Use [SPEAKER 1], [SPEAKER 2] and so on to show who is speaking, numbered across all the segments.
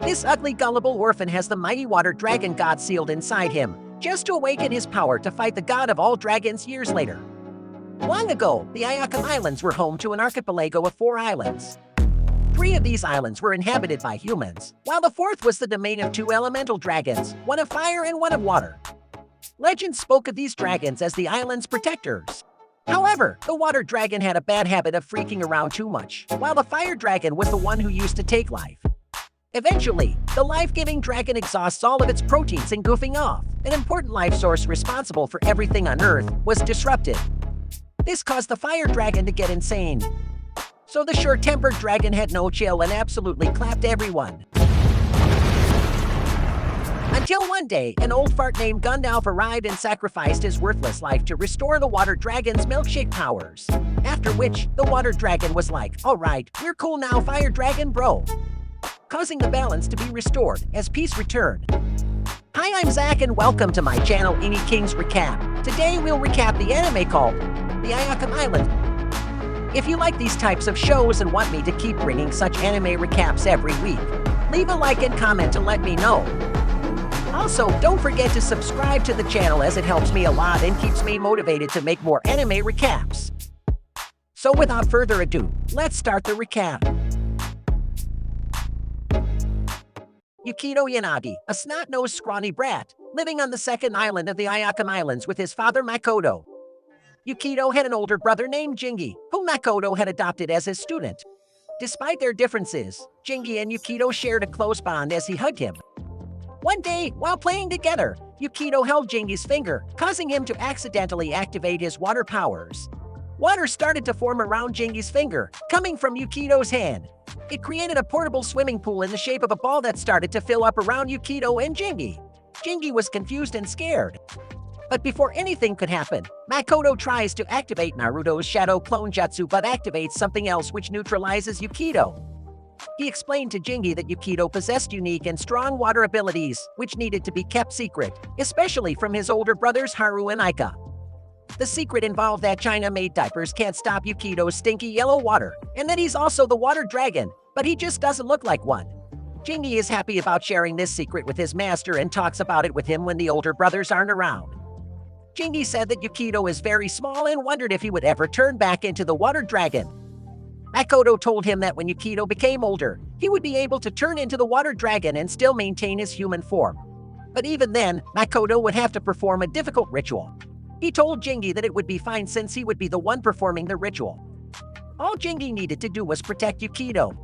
[SPEAKER 1] This ugly, gullible orphan has the mighty water dragon god sealed inside him, just to awaken his power to fight the god of all dragons years later. Long ago, the Ayaka Islands were home to an archipelago of 4 islands. 3 of these islands were inhabited by humans, while the 4th was the domain of 2 elemental dragons, one of fire and one of water. Legend spoke of these dragons as the island's protectors. However, the water dragon had a bad habit of freaking around too much, while the fire dragon was the one who used to take life. Eventually, the life-giving dragon exhausts all of its proteins and goofing off. An important life source responsible for everything on Earth was disrupted. This caused the fire dragon to get insane. So the short-tempered dragon had no chill and absolutely clapped everyone. Until one day, an old fart named Gundalf arrived and sacrificed his worthless life to restore the water dragon's milkshake powers. After which, the water dragon was like, "Alright, we're cool now, fire dragon bro," causing the balance to be restored as peace returned. Hi, I'm Zach and welcome to my channel Ini King's Recap. Today we'll recap the anime called The Ayaka Island. If you like these types of shows and want me to keep bringing such anime recaps every week, leave a like and comment to let me know. Also, don't forget to subscribe to the channel as it helps me a lot and keeps me motivated to make more anime recaps. So without further ado, let's start the recap. Yukito Yanagi, a snot-nosed scrawny brat, living on the 2nd island of the Ayaka Islands with his father Makoto. Yukito had an older brother named Jingi, whom Makoto had adopted as his student. Despite their differences, Jingi and Yukito shared a close bond as he hugged him. One day, while playing together, Yukito held Jingi's finger, causing him to accidentally activate his water powers. Water started to form around Jingi's finger, coming from Yukito's hand. It created a portable swimming pool in the shape of a ball that started to fill up around Yukito and Jingi. Jingi was confused and scared. But before anything could happen, Makoto tries to activate Naruto's shadow clone jutsu but activates something else which neutralizes Yukito. He explained to Jingi that Yukito possessed unique and strong water abilities, which needed to be kept secret, especially from his older brothers Haru and Ayaka. The secret involved that China-made diapers can't stop Yukito's stinky yellow water, and that he's also the water dragon, but he just doesn't look like one. Jingi is happy about sharing this secret with his master and talks about it with him when the older brothers aren't around. Jingi said that Yukito is very small and wondered if he would ever turn back into the water dragon. Makoto told him that when Yukito became older, he would be able to turn into the water dragon and still maintain his human form. But even then, Makoto would have to perform a difficult ritual. He told Jingi that it would be fine since he would be the one performing the ritual. All Jingi needed to do was protect Yukito.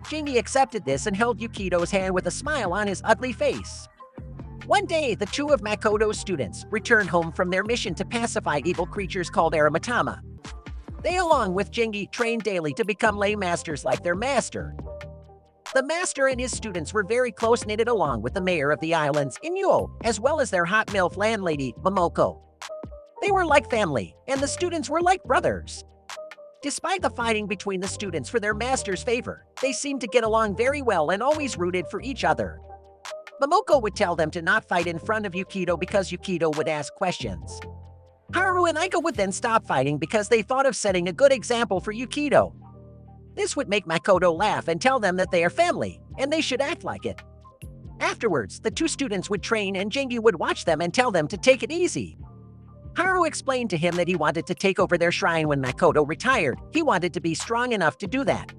[SPEAKER 1] Jingi accepted this and held Yukito's hand with a smile on his ugly face. One day, the 2 of Makoto's students returned home from their mission to pacify evil creatures called Aramatama. They, along with Jingi, trained daily to become lay masters like their master. The master and his students were very close-knitted along with the mayor of the islands, Inuo, as well as their hot MILF landlady, Momoko. They were like family, and the students were like brothers. Despite the fighting between the students for their master's favor, they seemed to get along very well and always rooted for each other. Momoko would tell them to not fight in front of Yukito because Yukito would ask questions. Haru and Ayaka would then stop fighting because they thought of setting a good example for Yukito. This would make Makoto laugh and tell them that they are family, and they should act like it. Afterwards, the 2 students would train and Jingi would watch them and tell them to take it easy. Haru explained to him that he wanted to take over their shrine when Makoto retired. He wanted to be strong enough to do that.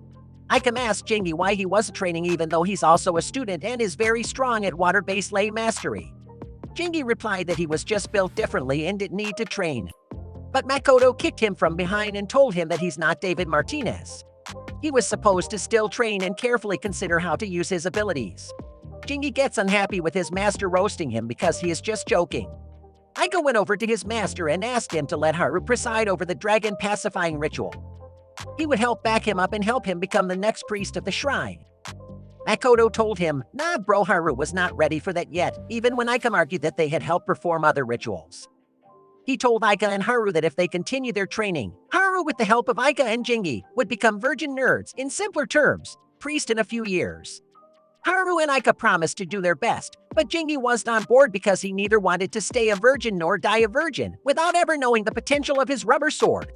[SPEAKER 1] Ayaka asked Jingi why he wasn't training even though he's also a student and is very strong at water-based lay mastery. Jingi replied that he was just built differently and didn't need to train. But Makoto kicked him from behind and told him that he's not David Martinez. He was supposed to still train and carefully consider how to use his abilities. Jingi gets unhappy with his master roasting him because he is just joking. Ayaka went over to his master and asked him to let Haru preside over the dragon pacifying ritual. He would help back him up and help him become the next priest of the shrine. Makoto told him, nah bro, Haru was not ready for that yet, even when Ayaka argued that they had helped perform other rituals. He told Ayaka and Haru that if they continue their training, Haru, with the help of Ayaka and Jingi, would become virgin nerds, in simpler terms, priest in a few years. Haru and Ayaka promised to do their best, but Jingi wasn't on board because he neither wanted to stay a virgin nor die a virgin without ever knowing the potential of his rubber sword.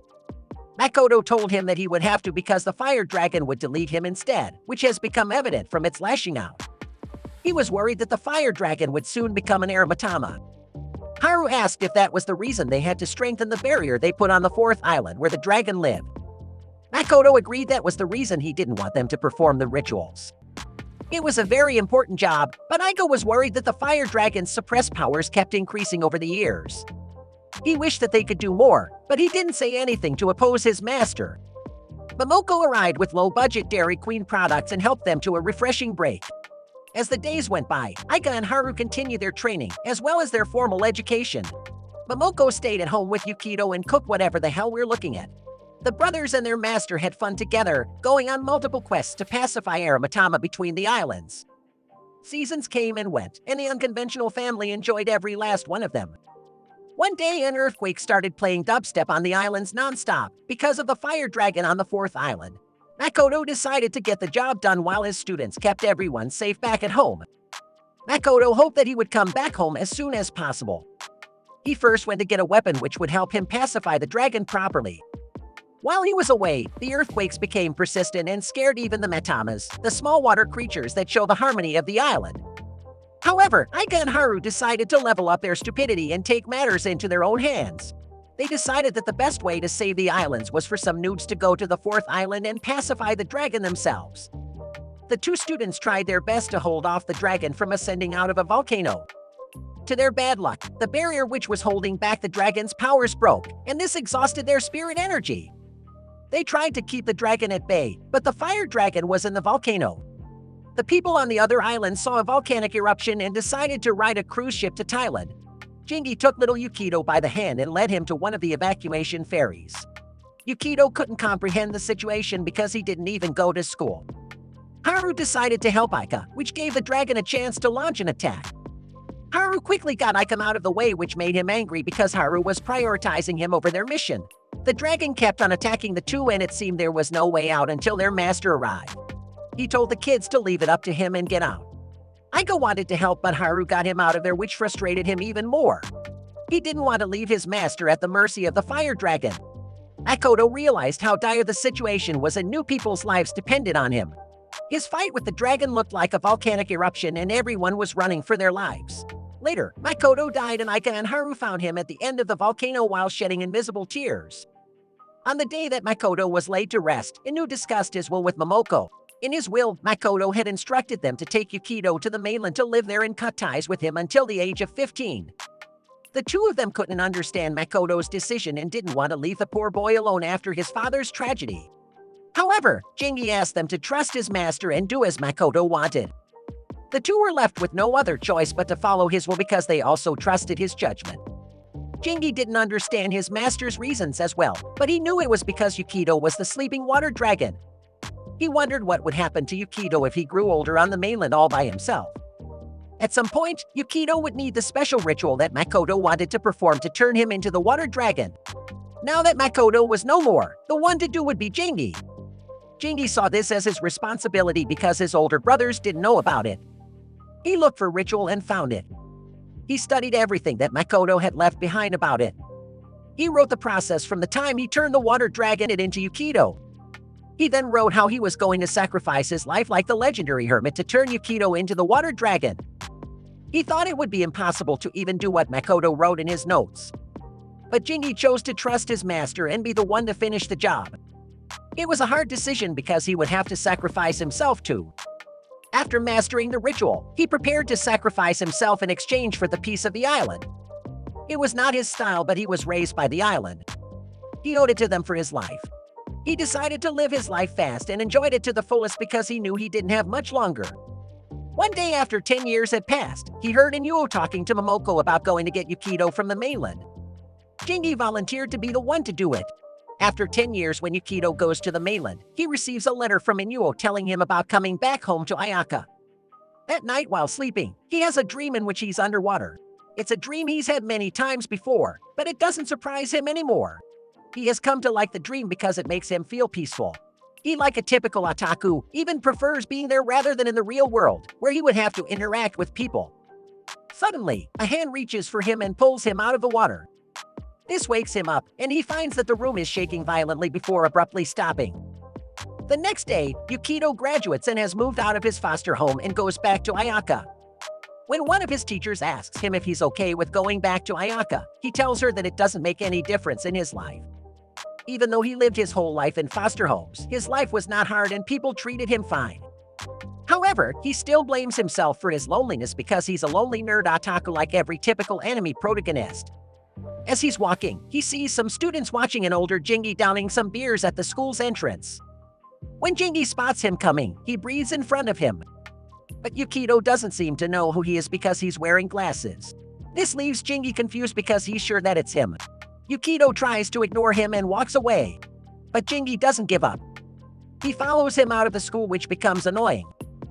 [SPEAKER 1] Makoto told him that he would have to because the fire dragon would delete him instead, which has become evident from its lashing out. He was worried that the fire dragon would soon become an Aramatama. Haru asked if that was the reason they had to strengthen the barrier they put on the fourth island where the dragon lived. Makoto agreed that was the reason he didn't want them to perform the rituals. It was a very important job, but Ayaka was worried that the fire dragon's suppressed powers kept increasing over the years. He wished that they could do more, but he didn't say anything to oppose his master. Momoko arrived with low-budget Dairy Queen products and helped them to a refreshing break. As the days went by, Ayaka and Haru continued their training, as well as their formal education. Momoko stayed at home with Yukito and cooked whatever the hell we're looking at. The brothers and their master had fun together, going on multiple quests to pacify Aramatama between the islands. Seasons came and went, and the unconventional family enjoyed every last one of them. One day, an earthquake started playing dubstep on the islands non-stop because of the fire dragon on the fourth island. Makoto decided to get the job done while his students kept everyone safe back at home. Makoto hoped that he would come back home as soon as possible. He first went to get a weapon which would help him pacify the dragon properly. While he was away, the earthquakes became persistent and scared even the matamas, the small water creatures that show the harmony of the island. However, Ayaka and Haru decided to level up their stupidity and take matters into their own hands. They decided that the best way to save the islands was for some noobs to go to the fourth island and pacify the dragon themselves. The two students tried their best to hold off the dragon from ascending out of a volcano. To their bad luck, the barrier which was holding back the dragon's powers broke, and this exhausted their spirit energy. They tried to keep the dragon at bay, but the fire dragon was in the volcano. The people on the other island saw a volcanic eruption and decided to ride a cruise ship to Thailand. Jingi took little Yukito by the hand and led him to one of the evacuation ferries. Yukito couldn't comprehend the situation because he didn't even go to school. Haru decided to help Ayaka, which gave the dragon a chance to launch an attack. Haru quickly got Ayaka out of the way, which made him angry because Haru was prioritizing him over their mission. The dragon kept on attacking the two, and it seemed there was no way out until their master arrived. He told the kids to leave it up to him and get out. Ayaka wanted to help, but Haru got him out of there, which frustrated him even more. He didn't want to leave his master at the mercy of the fire dragon. Makoto realized how dire the situation was and knew people's lives depended on him. His fight with the dragon looked like a volcanic eruption and everyone was running for their lives. Later, Makoto died and Ayaka and Haru found him at the end of the volcano while shedding invisible tears. On the day that Makoto was laid to rest, Inu discussed his will with Momoko. In his will, Makoto had instructed them to take Yukito to the mainland to live there and cut ties with him until the age of 15. The two of them couldn't understand Makoto's decision and didn't want to leave the poor boy alone after his father's tragedy. However, Jingi asked them to trust his master and do as Makoto wanted. The two were left with no other choice but to follow his will because they also trusted his judgment. Jingi didn't understand his master's reasons as well, but he knew it was because Yukito was the sleeping water dragon. He wondered what would happen to Yukito if he grew older on the mainland all by himself. At some point, Yukito would need the special ritual that Makoto wanted to perform to turn him into the water dragon. Now that Makoto was no more, the one to do would be Jingi. Jingi saw this as his responsibility because his older brothers didn't know about it. He looked for ritual and found it. He studied everything that Makoto had left behind about it. He wrote the process from the time he turned the water dragon into Yukito. He then wrote how he was going to sacrifice his life like the legendary hermit to turn Yukito into the water dragon. He thought it would be impossible to even do what Makoto wrote in his notes. But Jingi chose to trust his master and be the one to finish the job. It was a hard decision because he would have to sacrifice himself too. After mastering the ritual, he prepared to sacrifice himself in exchange for the peace of the island. It was not his style, but he was raised by the island. He owed it to them for his life. He decided to live his life fast and enjoyed it to the fullest because he knew he didn't have much longer. One day after 10 years had passed, he heard Inuo talking to Momoko about going to get Yukito from the mainland. Jingi volunteered to be the one to do it. After 10 years, when Yukito goes to the mainland, he receives a letter from Inuo telling him about coming back home to Ayaka. That night while sleeping, he has a dream in which he's underwater. It's a dream he's had many times before, but it doesn't surprise him anymore. He has come to like the dream because it makes him feel peaceful. He, like a typical otaku, even prefers being there rather than in the real world, where he would have to interact with people. Suddenly, a hand reaches for him and pulls him out of the water. This wakes him up, and he finds that the room is shaking violently before abruptly stopping. The next day, Yukito graduates and has moved out of his foster home and goes back to Ayaka. When one of his teachers asks him if he's okay with going back to Ayaka, he tells her that it doesn't make any difference in his life. Even though he lived his whole life in foster homes, his life was not hard and people treated him fine. However, he still blames himself for his loneliness because he's a lonely nerd otaku like every typical anime protagonist. As he's walking, he sees some students watching an older Jingi downing some beers at the school's entrance. When Jingi spots him coming, he breathes in front of him. But Yukito doesn't seem to know who he is because he's wearing glasses. This leaves Jingi confused because he's sure that it's him. Yukito tries to ignore him and walks away. But Jingi doesn't give up. He follows him out of the school, which becomes annoying.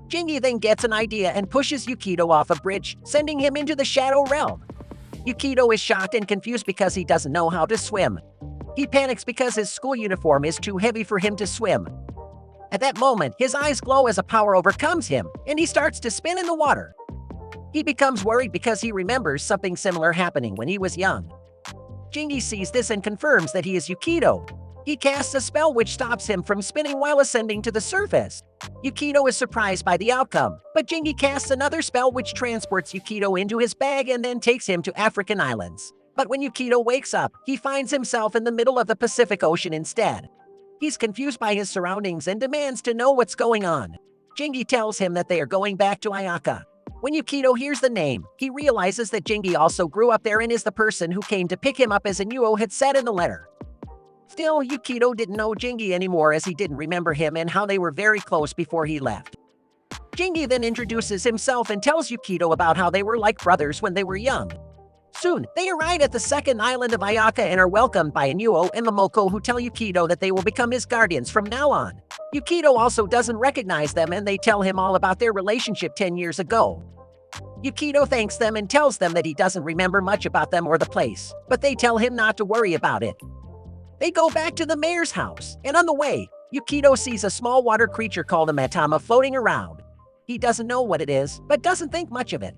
[SPEAKER 1] Jingi then gets an idea and pushes Yukito off a bridge, sending him into the Shadow Realm. Yukito is shocked and confused because he doesn't know how to swim. He panics because his school uniform is too heavy for him to swim. At that moment, his eyes glow as a power overcomes him, and he starts to spin in the water. He becomes worried because he remembers something similar happening when he was young. Jingi sees this and confirms that he is Yukito. He casts a spell which stops him from spinning while ascending to the surface. Yukito is surprised by the outcome, but Jingi casts another spell which transports Yukito into his bag and then takes him to African islands. But when Yukito wakes up, he finds himself in the middle of the Pacific Ocean instead. He's confused by his surroundings and demands to know what's going on. Jingi tells him that they are going back to Ayaka. When Yukito hears the name, he realizes that Jingi also grew up there and is the person who came to pick him up as Inuo had said in the letter. Still, Yukito didn't know Jingi anymore as he didn't remember him and how they were very close before he left. Jingi then introduces himself and tells Yukito about how they were like brothers when they were young. Soon, they arrive at the second island of Ayaka and are welcomed by Inuo and Momoko, who tell Yukito that they will become his guardians from now on. Yukito also doesn't recognize them and they tell him all about their relationship 10 years ago. Yukito thanks them and tells them that he doesn't remember much about them or the place, but they tell him not to worry about it. They go back to the mayor's house, and on the way, Yukito sees a small water creature called a matama floating around. He doesn't know what it is, but doesn't think much of it.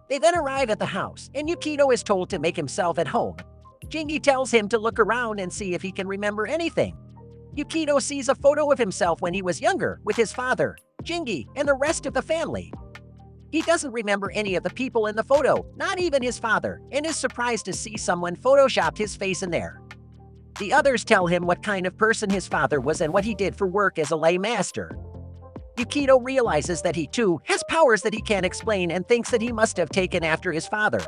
[SPEAKER 1] They then arrive at the house, and Yukito is told to make himself at home. Jingi tells him to look around and see if he can remember anything. Yukito sees a photo of himself when he was younger, with his father, Jingi, and the rest of the family. He doesn't remember any of the people in the photo, not even his father, and is surprised to see someone photoshopped his face in there. The others tell him what kind of person his father was and what he did for work as a lay master. Yukito realizes that he too has powers that he can't explain and thinks that he must have taken after his father.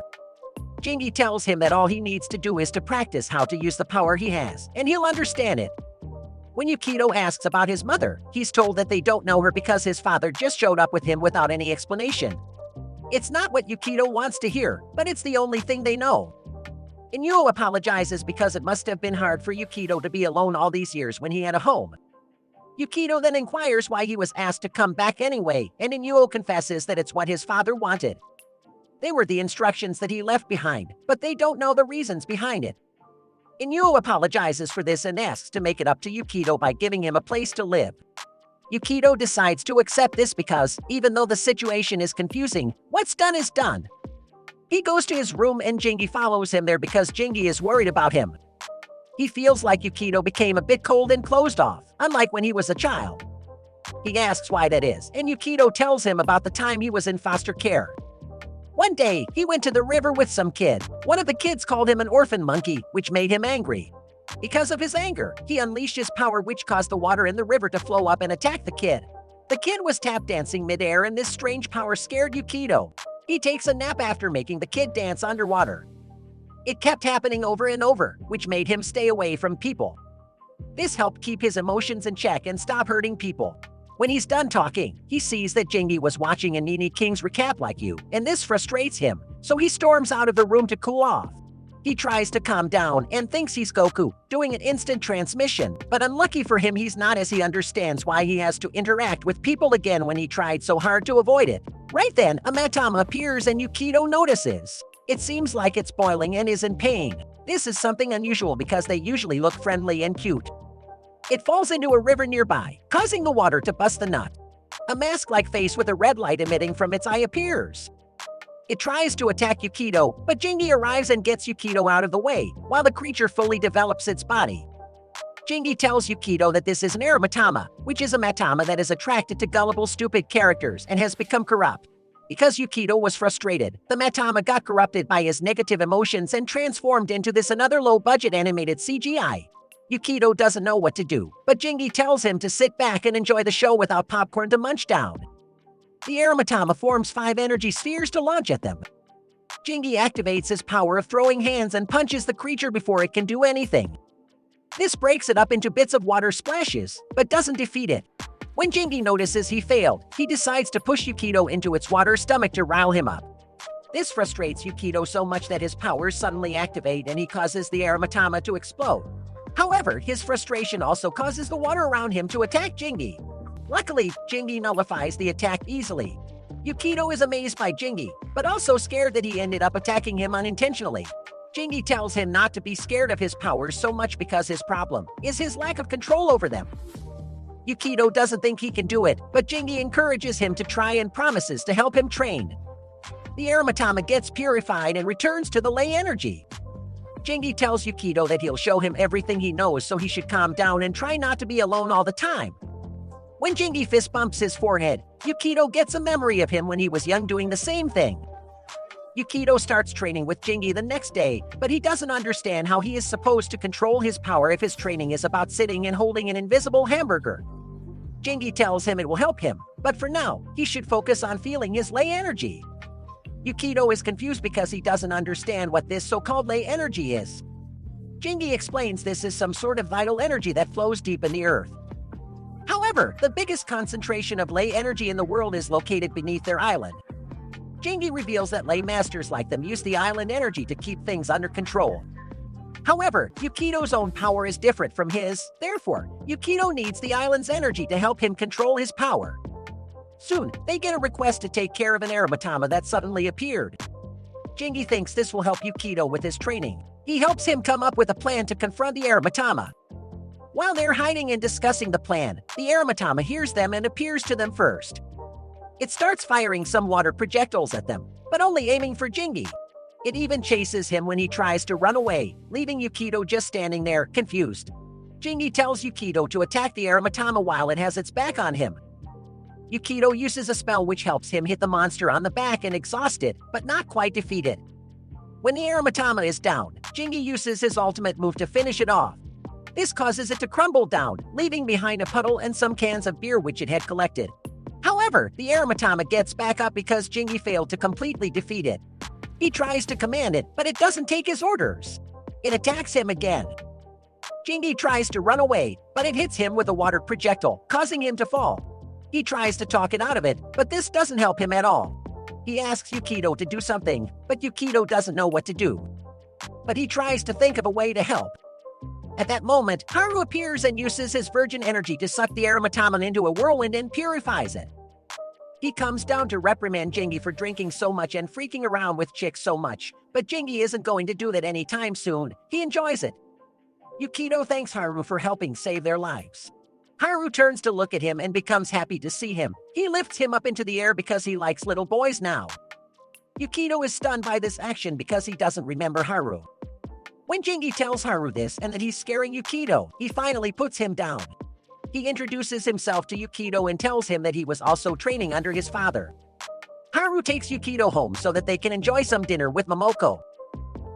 [SPEAKER 1] Jingi tells him that all he needs to do is to practice how to use the power he has, and he'll understand it. When Yukito asks about his mother, he's told that they don't know her because his father just showed up with him without any explanation. It's not what Yukito wants to hear, but it's the only thing they know. Inuo apologizes because it must have been hard for Yukito to be alone all these years when he had a home. Yukito then inquires why he was asked to come back anyway, and Inuo confesses that it's what his father wanted. They were the instructions that he left behind, but they don't know the reasons behind it. Inuo apologizes for this and asks to make it up to Yukito by giving him a place to live. Yukito decides to accept this because, even though the situation is confusing, what's done is done. He goes to his room and Jingi follows him there because Jingi is worried about him. He feels like Yukito became a bit cold and closed off, unlike when he was a child. He asks why that is, and Yukito tells him about the time he was in foster care. One day, he went to the river with some kid. One of the kids called him an orphan monkey, which made him angry. Because of his anger, he unleashed his power which caused the water in the river to flow up and attack the kid. The kid was tap dancing midair and this strange power scared Yukito. He takes a nap after making the kid dance underwater. It kept happening over and over, which made him stay away from people. This helped keep his emotions in check and stop hurting people. When he's done talking, he sees that Jingi was watching a Nini King's recap like you, and this frustrates him, so he storms out of the room to cool off. He tries to calm down and thinks he's Goku, doing an instant transmission, but unlucky for him he's not as he understands why he has to interact with people again when he tried so hard to avoid it. Right then, a Matama appears and Yukito notices. It seems like it's boiling and is in pain. This is something unusual because they usually look friendly and cute. It falls into a river nearby, causing the water to bust the nut. A mask-like face with a red light emitting from its eye appears. It tries to attack Yukito, but Jingi arrives and gets Yukito out of the way, while the creature fully develops its body. Jingi tells Yukito that this is an Matama, which is a Matama that is attracted to gullible, stupid characters and has become corrupt. Because Yukito was frustrated, the Matama got corrupted by his negative emotions and transformed into this another low-budget animated CGI. Yukito doesn't know what to do, but Jingi tells him to sit back and enjoy the show without popcorn to munch down. The Aeromatama forms 5 energy spheres to launch at them. Jingi activates his power of throwing hands and punches the creature before it can do anything. This breaks it up into bits of water splashes, but doesn't defeat it. When Jingi notices he failed, he decides to push Yukito into its water stomach to rile him up. This frustrates Yukito so much that his powers suddenly activate and he causes the Aeromatama to explode. However, his frustration also causes the water around him to attack Jingi. Luckily, Jingi nullifies the attack easily. Yukito is amazed by Jingi, but also scared that he ended up attacking him unintentionally. Jingi tells him not to be scared of his powers so much because his problem is his lack of control over them. Yukito doesn't think he can do it, but Jingi encourages him to try and promises to help him train. The Aeromatama gets purified and returns to the ley energy. Jingi tells Yukito that he'll show him everything he knows so he should calm down and try not to be alone all the time. When Jingi fist bumps his forehead, Yukito gets a memory of him when he was young doing the same thing. Yukito starts training with Jingi the next day, but he doesn't understand how he is supposed to control his power if his training is about sitting and holding an invisible hamburger. Jingi tells him it will help him, but for now, he should focus on feeling his ley energy. Yukito is confused because he doesn't understand what this so-called ley energy is. Jingi explains this is some sort of vital energy that flows deep in the earth. However, the biggest concentration of ley energy in the world is located beneath their island. Jingi reveals that ley masters like them use the island energy to keep things under control. However, Yukito's own power is different from his, therefore, Yukito needs the island's energy to help him control his power. Soon, they get a request to take care of an Aeromatama that suddenly appeared. Jingi thinks this will help Yukito with his training. He helps him come up with a plan to confront the Aeromatama. While they're hiding and discussing the plan, the Aeromatama hears them and appears to them first. It starts firing some water projectiles at them, but only aiming for Jingi. It even chases him when he tries to run away, leaving Yukito just standing there, confused. Jingi tells Yukito to attack the Aeromatama while it has its back on him. Yukito uses a spell which helps him hit the monster on the back and exhaust it, but not quite defeat it. When the Aeromatama is down, Jingi uses his ultimate move to finish it off. This causes it to crumble down, leaving behind a puddle and some cans of beer which it had collected. However, the Aeromatama gets back up because Jingi failed to completely defeat it. He tries to command it, but it doesn't take his orders. It attacks him again. Jingi tries to run away, but it hits him with a water projectile, causing him to fall. He tries to talk it out of it, but this doesn't help him at all. He asks Yukito to do something, but Yukito doesn't know what to do. But he tries to think of a way to help. At that moment, Haru appears and uses his virgin energy to suck the Aeromatama into a whirlwind and purifies it. He comes down to reprimand Jingi for drinking so much and freaking around with chicks so much, but Jingi isn't going to do that anytime soon. He enjoys it. Yukito thanks Haru for helping save their lives. Haru turns to look at him and becomes happy to see him. He lifts him up into the air because he likes little boys now. Yukito is stunned by this action because he doesn't remember Haru. When Jingi tells Haru this and that he's scaring Yukito, he finally puts him down. He introduces himself to Yukito and tells him that he was also training under his father. Haru takes Yukito home so that they can enjoy some dinner with Momoko.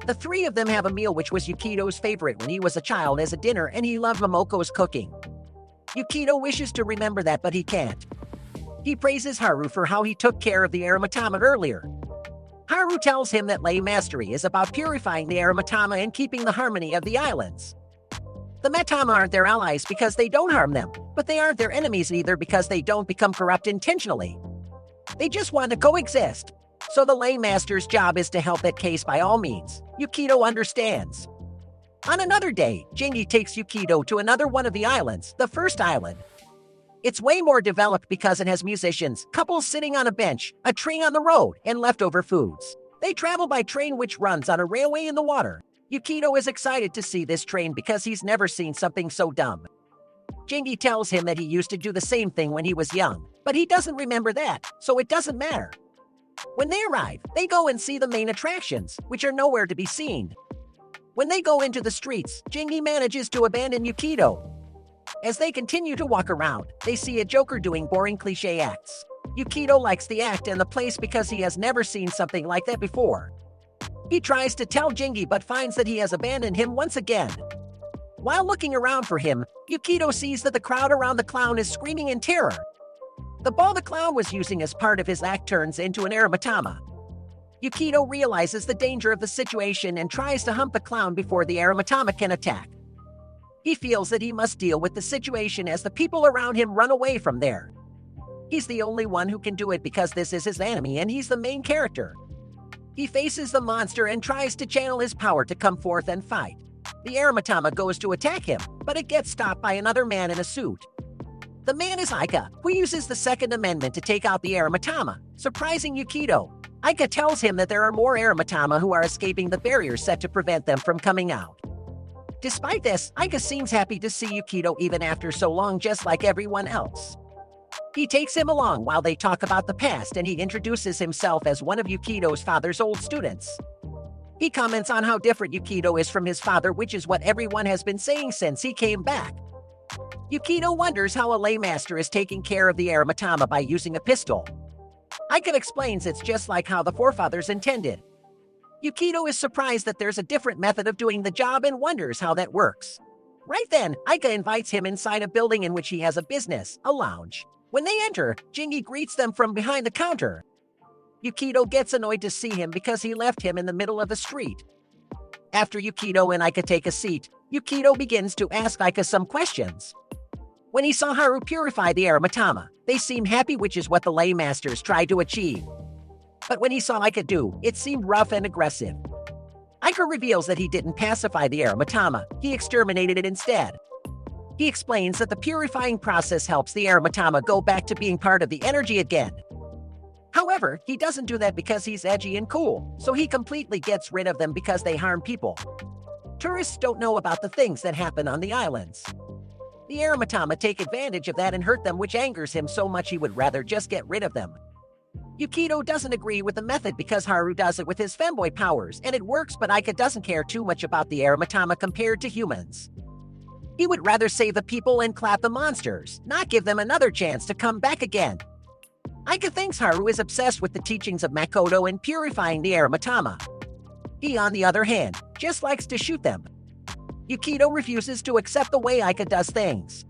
[SPEAKER 1] The three of them have a meal which was Yukito's favorite when he was a child as a dinner, and he loved Momoko's cooking. Yukito wishes to remember that, but he can't. He praises Haru for how he took care of the Aeromatama earlier. Haru tells him that ley mastery is about purifying the Aeromatama and keeping the harmony of the islands. The Matama aren't their allies because they don't harm them, but they aren't their enemies either because they don't become corrupt intentionally. They just want to coexist. So the ley master's job is to help that case by all means. Yukito understands. On another day, Jingi takes Yukito to another one of the islands, the first island. It's way more developed because it has musicians, couples sitting on a bench, a tree on the road, and leftover foods. They travel by train which runs on a railway in the water. Yukito is excited to see this train because he's never seen something so dumb. Jingi tells him that he used to do the same thing when he was young, but he doesn't remember that, so it doesn't matter. When they arrive, they go and see the main attractions, which are nowhere to be seen. When they go into the streets, Jingi manages to abandon Yukito. As they continue to walk around, they see a joker doing boring cliché acts. Yukito likes the act and the place because he has never seen something like that before. He tries to tell Jingi but finds that he has abandoned him once again. While looking around for him, Yukito sees that the crowd around the clown is screaming in terror. The ball the clown was using as part of his act turns into an aromatama. Yukito realizes the danger of the situation and tries to hump the clown before the aromatama can attack. He feels that he must deal with the situation as the people around him run away from there. He's the only one who can do it because this is his enemy and he's the main character. He faces the monster and tries to channel his power to come forth and fight. The aromatama goes to attack him, but it gets stopped by another man in a suit. The man is Ayaka, who uses the Second Amendment to take out the aromatama, surprising Yukito. Ayaka tells him that there are more aromatama who are escaping the barriers set to prevent them from coming out. Despite this, Ayaka seems happy to see Yukito even after so long, just like everyone else. He takes him along while they talk about the past, and he introduces himself as one of Yukito's father's old students. He comments on how different Yukito is from his father, which is what everyone has been saying since he came back. Yukito wonders how a lay master is taking care of the aromatama by using a pistol. Ayaka explains it's just like how the forefathers intended. Yukito is surprised that there's a different method of doing the job and wonders how that works. Right then, Ayaka invites him inside a building in which he has a business, a lounge. When they enter, Jingi greets them from behind the counter. Yukito gets annoyed to see him because he left him in the middle of the street. After Yukito and Ayaka take a seat, Yukito begins to ask Ayaka some questions. When he saw Haru purify the aromatama, they seem happy, which is what the lay masters tried to achieve. But when he saw Ayaka do, it seemed rough and aggressive. Ayaka reveals that he didn't pacify the aromatama, he exterminated it instead. He explains that the purifying process helps the aromatama go back to being part of the energy again. However, he doesn't do that because he's edgy and cool, so he completely gets rid of them because they harm people. Tourists don't know about the things that happen on the islands. The aromatama take advantage of that and hurt them, which angers him so much he would rather just get rid of them. Yukito doesn't agree with the method because Haru does it with his femboy powers, and it works, but Ayaka doesn't care too much about the aromatama compared to humans. He would rather save the people and clap the monsters, not give them another chance to come back again. Ayaka thinks Haru is obsessed with the teachings of Makoto and purifying the aromatama. He, on the other hand, just likes to shoot them. Yukito refuses to accept the way Ayaka does things.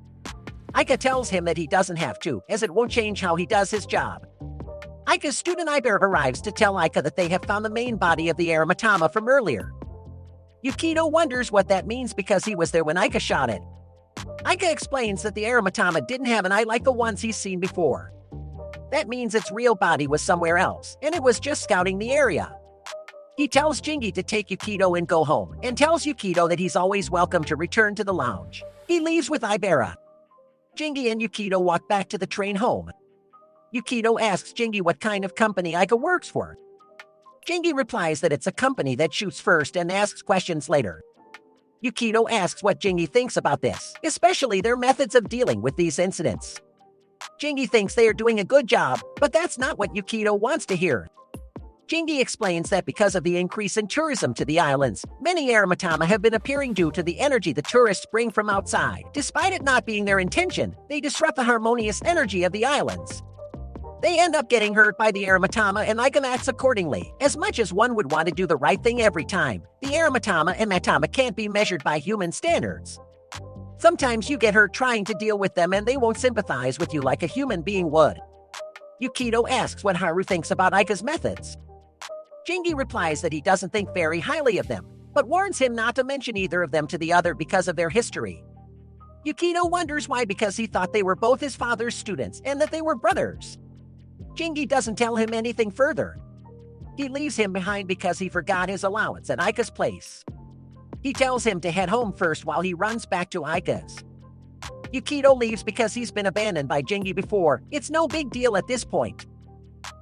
[SPEAKER 1] Ayaka tells him that he doesn't have to, as it won't change how he does his job. Ayaka's student Ibera arrives to tell Ayaka that they have found the main body of the aromatama from earlier. Yukito wonders what that means because he was there when Ayaka shot it. Ayaka explains that the aromatama didn't have an eye like the ones he's seen before. That means its real body was somewhere else, and it was just scouting the area. He tells Jingi to take Yukito and go home, and tells Yukito that he's always welcome to return to the lounge. He leaves with Ibera. Jingi and Yukito walk back to the train home. Yukito asks Jingi what kind of company Ayaka works for. Jingi replies that it's a company that shoots first and asks questions later. Yukito asks what Jingi thinks about this, especially their methods of dealing with these incidents. Jingi thinks they are doing a good job, but that's not what Yukito wants to hear. Jingi explains that because of the increase in tourism to the islands, many aromatama have been appearing due to the energy the tourists bring from outside. Despite it not being their intention, they disrupt the harmonious energy of the islands. They end up getting hurt by the aromatama and Ayaka acts accordingly. As much as one would want to do the right thing every time, the aromatama and matama can't be measured by human standards. Sometimes you get hurt trying to deal with them and they won't sympathize with you like a human being would. Yukito asks what Haru thinks about Ayaka's methods. Jingi replies that he doesn't think very highly of them, but warns him not to mention either of them to the other because of their history. Yukito wonders why, because he thought they were both his father's students and that they were brothers. Jingi doesn't tell him anything further. He leaves him behind because he forgot his allowance at Ayaka's place. He tells him to head home first while he runs back to Ayaka's. Yukito leaves because he's been abandoned by Jingi before. It's no big deal at this point.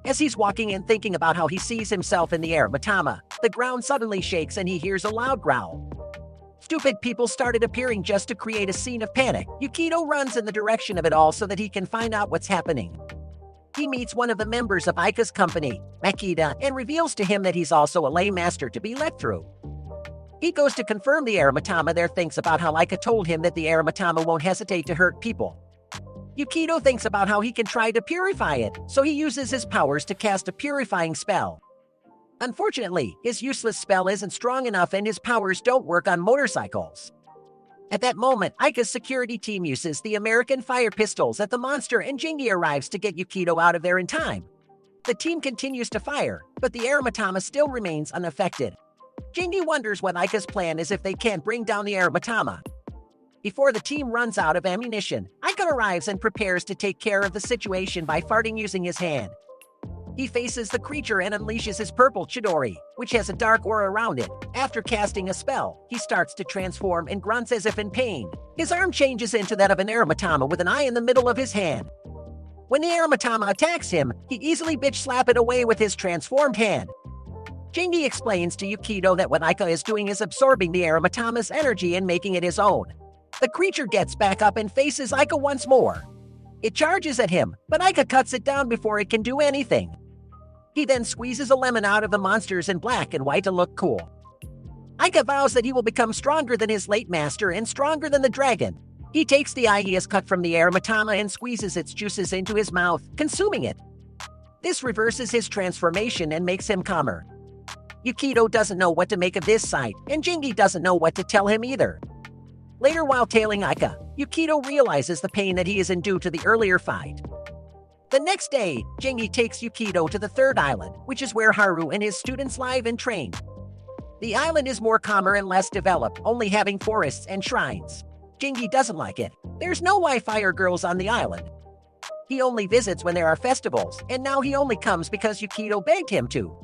[SPEAKER 1] As he's walking and thinking about how he sees himself in the aromatama, the ground suddenly shakes and he hears a loud growl. Stupid people started appearing just to create a scene of panic. Yukito runs in the direction of it all so that he can find out what's happening. He meets one of the members of Ayaka's company, Makita, and reveals to him that he's also a lay master to be let through. He goes to confirm the aromatama there thinks about how Ayaka told him that the aromatama won't hesitate to hurt people. Yukito thinks about how he can try to purify it, so he uses his powers to cast a purifying spell. Unfortunately, his useless spell isn't strong enough and his powers don't work on motorcycles. At that moment, Ayaka's security team uses the American fire pistols at the monster and Jingi arrives to get Yukito out of there in time. The team continues to fire, but the Aramatama still remains unaffected. Jingi wonders what Ayaka's plan is if they can't bring down the Aramatama. Before the team runs out of ammunition, Ayaka arrives and prepares to take care of the situation by farting using his hand. He faces the creature and unleashes his purple Chidori, which has a dark aura around it. After casting a spell, he starts to transform and grunts as if in pain. His arm changes into that of an Aramatama with an eye in the middle of his hand. When the Aramatama attacks him, he easily bitch slap it away with his transformed hand. Jingi explains to Yukito that what Ayaka is doing is absorbing the Aramatama's energy and making it his own. The creature gets back up and faces Ayaka once more. It charges at him, but Ayaka cuts it down before it can do anything. He then squeezes a lemon out of the monsters in black and white to look cool. Ayaka vows that he will become stronger than his late master and stronger than the dragon. He takes the eye he has cut from the Aramatama and squeezes its juices into his mouth, consuming it. This reverses his transformation and makes him calmer. Yukito doesn't know what to make of this sight, and Jingi doesn't know what to tell him either. Later, while tailing Ayaka, Yukito realizes the pain that he is in due to the earlier fight. The next day, Jingi takes Yukito to the third island, which is where Haru and his students live and train. The island is more calmer and less developed, only having forests and shrines. Jingi doesn't like it. There's no Wi-Fi or girls on the island. He only visits when there are festivals, and now he only comes because Yukito begged him to.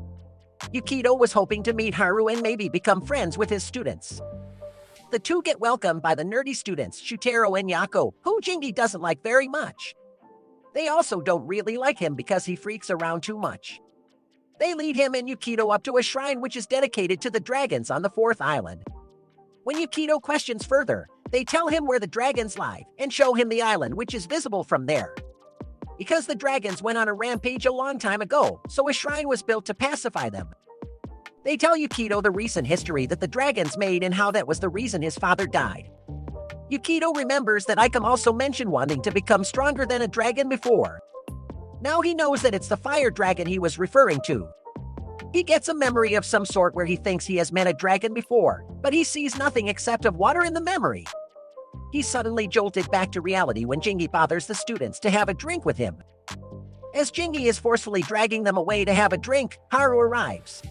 [SPEAKER 1] Yukito was hoping to meet Haru and maybe become friends with his students. The two get welcomed by the nerdy students, Shutaro and Yako, whom Jingi doesn't like very much. They also don't really like him because he freaks around too much. They lead him and Yukito up to a shrine which is dedicated to the dragons on the fourth island. When Yukito questions further, they tell him where the dragons live and show him the island which is visible from there. Because the dragons went on a rampage a long time ago, so a shrine was built to pacify them. They tell Yukito the recent history that the dragons made and how that was the reason his father died. Yukito remembers that Ayaka also mentioned wanting to become stronger than a dragon before. Now he knows that it's the fire dragon he was referring to. He gets a memory of some sort where he thinks he has met a dragon before, but he sees nothing except of water in the memory. He's suddenly jolted back to reality when Jingi bothers the students to have a drink with him. As Jingi is forcefully dragging them away to have a drink, Haru arrives.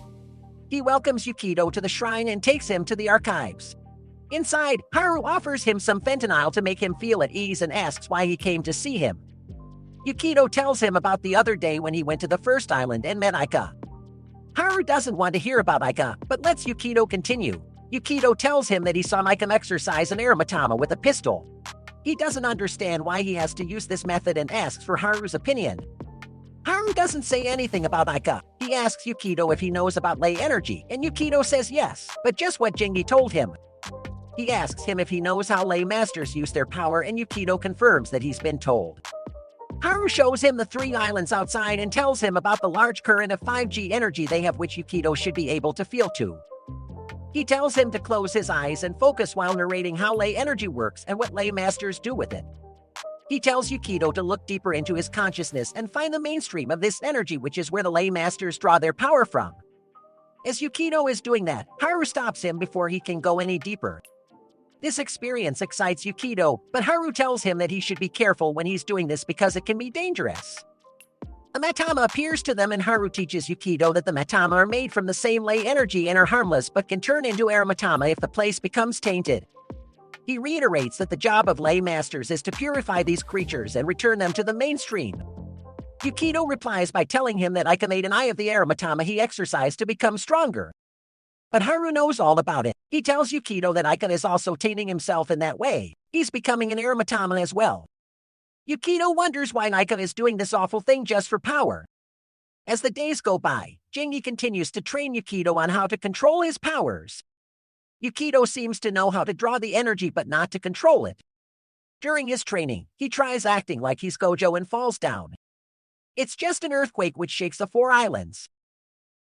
[SPEAKER 1] He welcomes Yukito to the shrine and takes him to the archives. Inside, Haru offers him some fentanyl to make him feel at ease and asks why he came to see him. Yukito tells him about the other day when he went to the first island and met Ayaka. Haru doesn't want to hear about Ayaka, but lets Yukito continue. Yukito tells him that he saw Ayaka exercise an Aramatama with a pistol. He doesn't understand why he has to use this method and asks for Haru's opinion. Haru doesn't say anything about Ayaka. He asks Yukito if he knows about ley energy, and Yukito says yes, but just what Jingi told him. He asks him if he knows how ley masters use their power, and Yukito confirms that he's been told. Haru shows him the 3 islands outside and tells him about the large current of 5G energy they have which Yukito should be able to feel too. He tells him to close his eyes and focus while narrating how ley energy works and what ley masters do with it. He tells Yukito to look deeper into his consciousness and find the mainstream of this energy which is where the ley masters draw their power from. As Yukito is doing that, Haru stops him before he can go any deeper. This experience excites Yukito, but Haru tells him that he should be careful when he's doing this because it can be dangerous. A Matama appears to them and Haru teaches Yukito that the Matama are made from the same ley energy and are harmless but can turn into Aramatama if the place becomes tainted. He reiterates that the job of ley masters is to purify these creatures and return them to the mainstream. Yukito replies by telling him that Ayaka made an eye of the Aramatama he exercised to become stronger. But Haru knows all about it. He tells Yukito that Ayaka is also tainting himself in that way. He's becoming an Aramatama as well. Yukito wonders why Ayaka is doing this awful thing just for power. As the days go by, Jingi continues to train Yukito on how to control his powers. Yukito seems to know how to draw the energy but not to control it. During his training, he tries acting like he's Gojo and falls down. It's just an earthquake which shakes the 4 islands.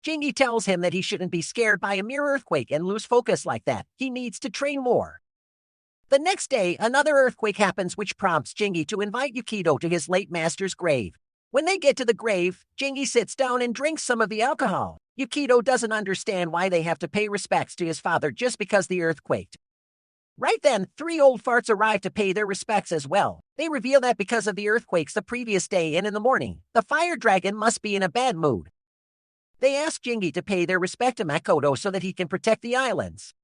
[SPEAKER 1] Jingi tells him that he shouldn't be scared by a mere earthquake and lose focus like that. He needs to train more. The next day, another earthquake happens which prompts Jingi to invite Yukito to his late master's grave. When they get to the grave, Jingi sits down and drinks some of the alcohol. Yukito doesn't understand why they have to pay respects to his father just because the earth quaked. Right then, three old farts arrive to pay their respects as well. They reveal that because of the earthquakes the previous day and in the morning, the fire dragon must be in a bad mood. They ask Jingi to pay their respect to Makoto so that he can protect the islands.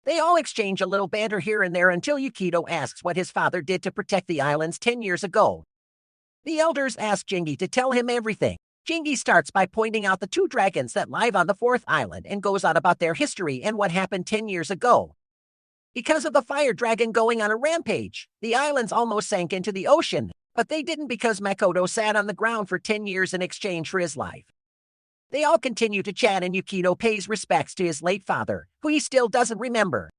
[SPEAKER 1] They all exchange a little banter here and there until Yukito asks what his father did to protect the islands 10 years ago. The elders ask Jingi to tell him everything. Jingi starts by pointing out the two dragons that live on the fourth island and goes on about their history and what happened 10 years ago. Because of the fire dragon going on a rampage, the islands almost sank into the ocean, but they didn't because Makoto sat on the ground for 10 years in exchange for his life. They all continue to chat and Yukito pays respects to his late father, who he still doesn't remember.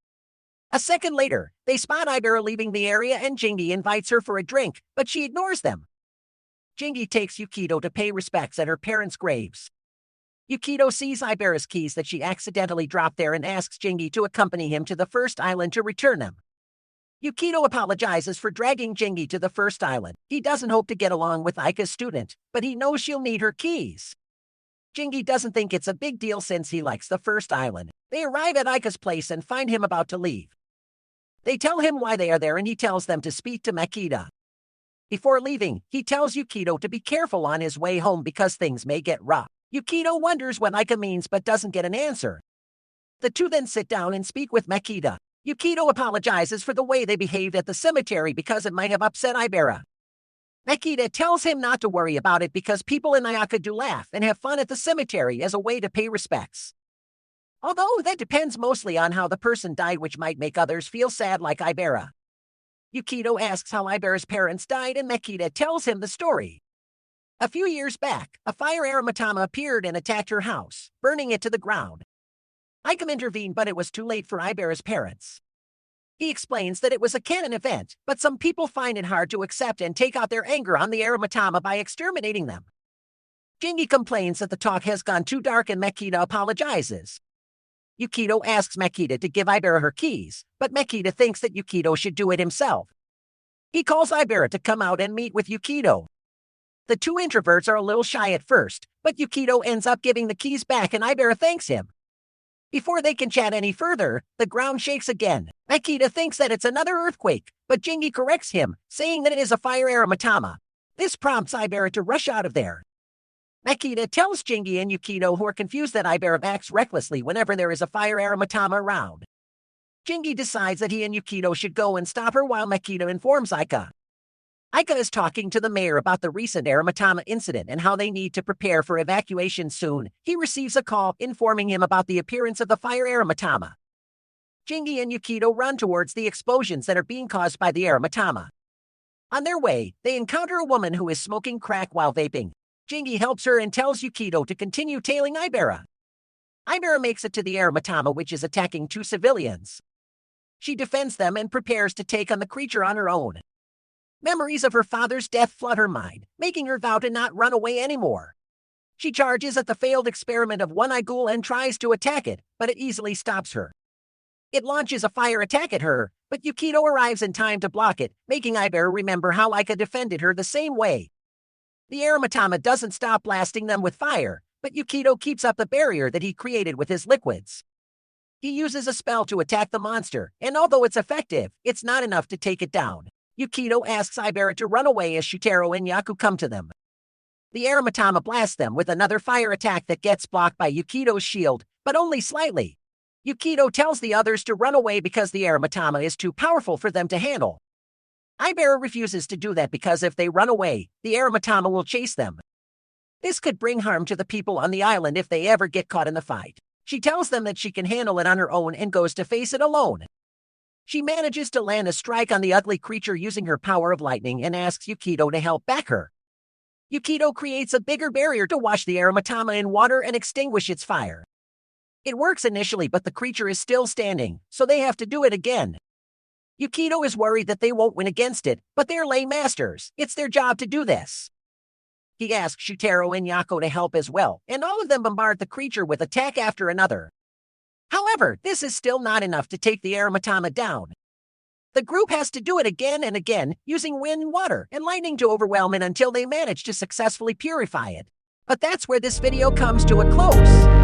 [SPEAKER 1] A second later, they spot Ibera leaving the area and Jingi invites her for a drink, but she ignores them. Jingi takes Yukito to pay respects at her parents' graves. Yukito sees Ibera's keys that she accidentally dropped there and asks Jingi to accompany him to the first island to return them. Yukito apologizes for dragging Jingi to the first island. He doesn't hope to get along with Ayaka's student, but he knows she'll need her keys. Jingi doesn't think it's a big deal since he likes the first island. They arrive at Ayaka's place and find him about to leave. They tell him why they are there and he tells them to speak to Makita. Before leaving, he tells Yukito to be careful on his way home because things may get rough. Yukito wonders what Ayaka means but doesn't get an answer. The two then sit down and speak with Makita. Yukito apologizes for the way they behaved at the cemetery because it might have upset Ibera. Makita tells him not to worry about it because people in Ayaka do laugh and have fun at the cemetery as a way to pay respects. Although that depends mostly on how the person died, which might make others feel sad like Ibera. Yukito asks how Ibera's parents died and Makita tells him the story. A few years back, a fire aromatama appeared and attacked her house, burning it to the ground. Ayaka intervened, but it was too late for Ibera's parents. He explains that it was a canon event, but some people find it hard to accept and take out their anger on the aromatama by exterminating them. Jingi complains that the talk has gone too dark and Makita apologizes. Yukito asks Makita to give Ibera her keys, but Makita thinks that Yukito should do it himself. He calls Ibera to come out and meet with Yukito. The two introverts are a little shy at first, but Yukito ends up giving the keys back and Ibera thanks him. Before they can chat any further, the ground shakes again. Makita thinks that it's another earthquake, but Jingi corrects him, saying that it is a fire aromatama. This prompts Ibera to rush out of there. Makita tells Jingi and Yukito, who are confused, that Ibera acts recklessly whenever there is a fire aromatama around. Jingi decides that he and Yukito should go and stop her while Makita informs Ayaka. Ayaka is talking to the mayor about the recent aromatama incident and how they need to prepare for evacuation soon. He receives a call informing him about the appearance of the fire aromatama. Jingi and Yukito run towards the explosions that are being caused by the aromatama. On their way, they encounter a woman who is smoking crack while vaping. Jingi helps her and tells Yukito to continue tailing Ibera. Ibera makes it to the aromatama, which is attacking two civilians. She defends them and prepares to take on the creature on her own. Memories of her father's death flood her mind, making her vow to not run away anymore. She charges at the failed experiment of One-Eye Ghoul and tries to attack it, but it easily stops her. It launches a fire attack at her, but Yukito arrives in time to block it, making Ibera remember how Ayaka defended her the same way. The aromatama doesn't stop blasting them with fire, but Yukito keeps up the barrier that he created with his liquids. He uses a spell to attack the monster, and although it's effective, it's not enough to take it down. Yukito asks Ibera to run away as Shutaro and Yaku come to them. The aromatama blasts them with another fire attack that gets blocked by Yukito's shield, but only slightly. Yukito tells the others to run away because the aromatama is too powerful for them to handle. Ibera refuses to do that because if they run away, the aromatama will chase them. This could bring harm to the people on the island if they ever get caught in the fight. She tells them that she can handle it on her own and goes to face it alone. She manages to land a strike on the ugly creature using her power of lightning and asks Yukito to help back her. Yukito creates a bigger barrier to wash the aromatama in water and extinguish its fire. It works initially, but the creature is still standing, so they have to do it again. Yukito is worried that they won't win against it, but they're lay masters. It's their job to do this. He asks Shutaro and Yako to help as well, and all of them bombard the creature with attack after another. However, this is still not enough to take the aromatama down. The group has to do it again and again, using wind, water, and lightning to overwhelm it until they manage to successfully purify it. But that's where this video comes to a close.